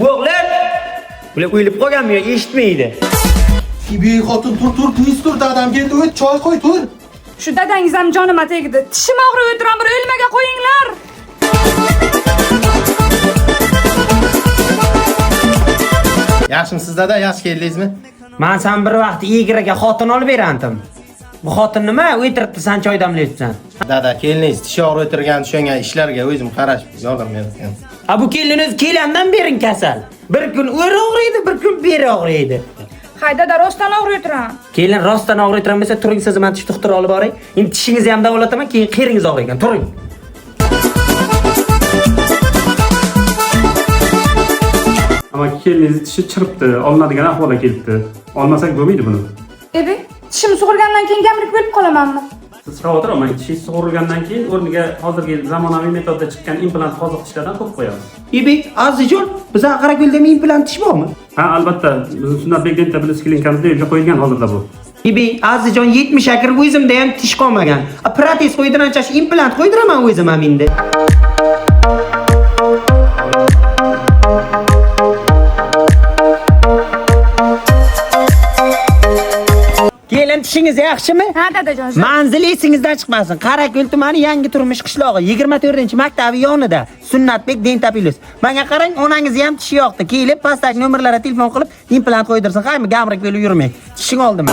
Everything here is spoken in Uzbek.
O'g'lim! Bular o'ylab qolganmi yo eshitmaydi? Kibi xotin tur, tez tur, dadam keldi, o't choy qo'y, tur. Shu dadangiz ham jonima tegdi. Tishim og'rib o'tiram, bir o'lmaga qo'yinglar. Yaxshimisiz dada, yaxshi keldingizmi? Men sen bir vaqt egriga xotin olib berandim. Bu xotin nima? O'tiribdi, sen choy damlayapsan. Dada, keliniz tish og'rib o'tirgan tushungan ishlarga o'zim qarash yordam bergan. Ha bu keliniz kelgandan berin kasal. Bir kun o'ri og'riydi, bir kun beri og'riydi. Hay dada, rostdan og'rib o'tiram. Kelin rostdan og'riyotgan bo'lsa, turing sizni men tish doktori olib boray. Endi tishingizni ham davolataman, keyin qeringiz og'riygan. Turing. Ama kelinizni tishi chiribdi, olinadigan ahvolga kelibdi. Olmasak bo'lmaydi buni. Ebi, tishim sug'urgandan keyin gamrik bo'lib qolamanmi? Siz xavotir olmang, tishingiz sug'urilgandan keyin o'rniga hozirgi zamonaviy metodda chiqqan implant hozir tishlardan qo'yib qo'yamiz. Ibek, azijon, bizning Qarako'ldami implant tish bormi? Ha, albatta, bizning Sunnatbek Dentabilis klinikamizda yo'lga qo'yilgan hozirda bu. Ibek, azijon 70 akir o'zimda ham tish qolmagan. Protez qo'ydirancha implant qo'ydiraman o'zim ham endi. Kelin tishingiz yaxshimi? Ha dadajon. Manzil esingizdan chiqmasin. Qarako'l tumani yangi turmush qishlog'i 24-maktabi yonida Sunnatbek Dentabilis. Menga qarang, onangiz ham tishi yoqdi. Kelib pastdagi nomerlarga telefon qilib implant qo'ydirsin. Qaymi gamrik bo'lib yurmang. Tishing oldimi?